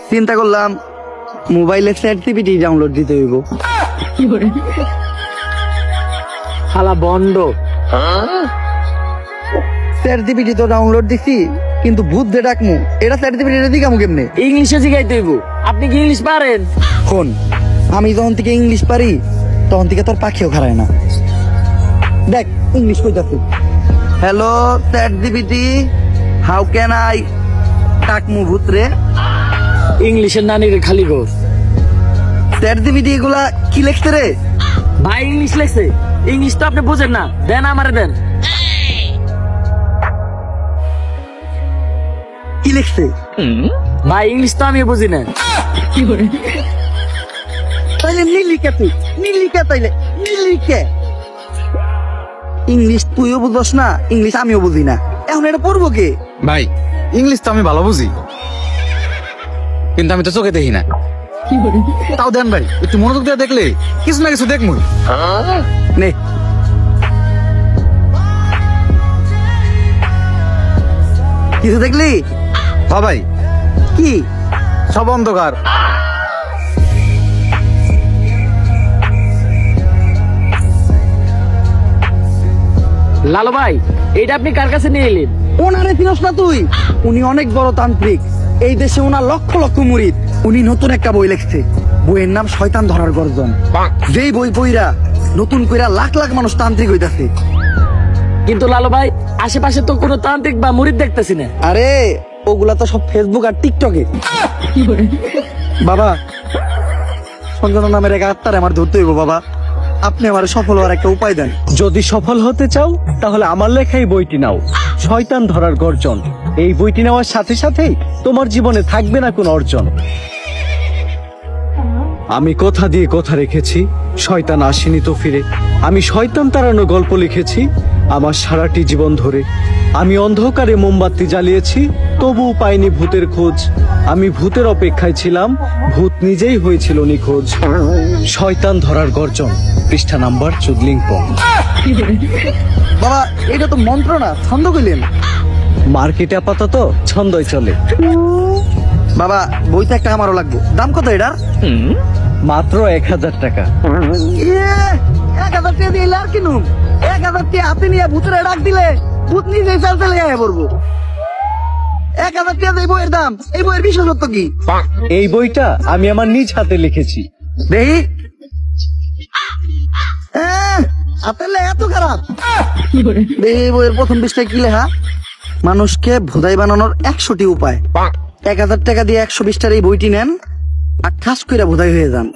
চিন্তা করলাম মোবাইলে ChatGPT ডাউনলোড দিতে হইব। শালা বন্ড। ChatGPT তো ডাউনলোড দিছি, কিন্তু ভূত দে ডাকমু এটা ChatGPT দিকামু কেমনে? ইংলিশে শিখাইতে হইব। আপনি কি ইংলিশ পারেন? শোন, আমি যখন থেকে ইংলিশ পারি তখন থেকে তোর পাখিও খারায় না। দেখ ইংলিশ কইতাছি। Hello ChatGPT, how can I ডাকমু ভূত রে? ইংলিশের নানির খালি ঘর। ChatGPT এগুলা কি লেখছে রে? ভাই ইংলিশ লেখছে। ইংলিশ তো আপনি বুঝেন না, দেন আমারে দেন। কি লেখছে? ভাই ইংলিশ তো আমি বুঝি না। তাইলে নীলিকা তুই নীলিকা, তাইলে নীলিকা। ইংলিশ তুইও বুঝস না, ইংলিশ আমিও বুঝি না, এখন এটা পড়বো কে? ভাই ইংলিশ তো আমি ভালো বুঝি, কিন্তু আমি তো চোখে দেখি না। তাও দেন ভাই, একটু মনোযোগ দিয়ে দেখলে কিছু না কিছু দেখমু। নে কিছু দেখলি? হ্যাঁ ভাই, কি? সব অন্ধকার। লালু ভাই, এইটা আপনি কার কাছে নিয়ে এলেন? ওনারে চিনস না তুই? উনি অনেক বড় তান্ত্রিক, এই দেশে ওনার লক্ষ লক্ষ মুরিদ। উনি নতুন একটা বই লিখছে, বইয়ের নাম শয়তান ধরার গর্জন। যেই বই পইরা নতুন কইরা লাখ লাখ মানুষ তান্ত্রিক হইতাছে। কিন্তু লালু ভাই, আশেপাশে তো কোনো তান্ত্রিক বা মুরিদ দেখতেছি না। আরে ওগুলা তো সব ফেসবুক আর টিকটকে। বাবা, সঞ্জনা নামের এক আত্মারে আমার ধরতে হইব বাবা, আপনি আমার সফল হওয়ার একটা উপায় দেন। যদি সফল হতে চাও তাহলে আমার লেখা এই বইটি নাও, শয়তান ধরার গর্জন। এই বইটি নেওয়ার সাথে সাথেই তোমার জীবনে থাকবে না কোনো অর্জন। আমি কথা দিয়ে কথা রেখেছি, শয়তান আসেনি তো ফিরে। আমি শয়তান তাড়ানো গল্প লিখেছি আমার সারাটি জীবন ধরে। আমি অন্ধকারে মোমবাতি জ্বালিয়েছি, তবুও পাইনি ভূতের খোঁজ। আমি ভূতের অপেক্ষায় ছিলাম, ভূত নিজেই হয়েছিল নিখোঁজ। শয়তান ধরার গর্জন, পৃষ্ঠা নাম্বার চুদলিংপং। বাবা এটা তো মন্ত্র না, ছন্দ কইলেন। মার্কেটে আপাতত ছন্দই চলে। বাবা বইটা একটা আমারও লাগবে, দাম কত এটার? মাত্র 1000 টাকা। 1000 টাকা দিয়ে আর কিনুম? 1000 টাকা হাতে নিয়ে ভূতের ডাক দিলে ভূত নিজেই চাল চালে আয় পড়বো। 1000 টাকা এই বইয়ের দাম, এই বইয়ের বিশেষত্ব কি? এই বইটা আমি আমার নিজ হাতে লিখেছি। দেখি হাতের লেখা এত খারাপ? দেখি এই বইয়ের প্রথম পৃষ্ঠায় কি লেখা? মানুষকে ভোদাই বানানোর 100টি উপায়। 1000 টাকা দিয়ে 120টার এই বইটি নেন আর ঠাস কইরা ভোদাই হয়ে যান।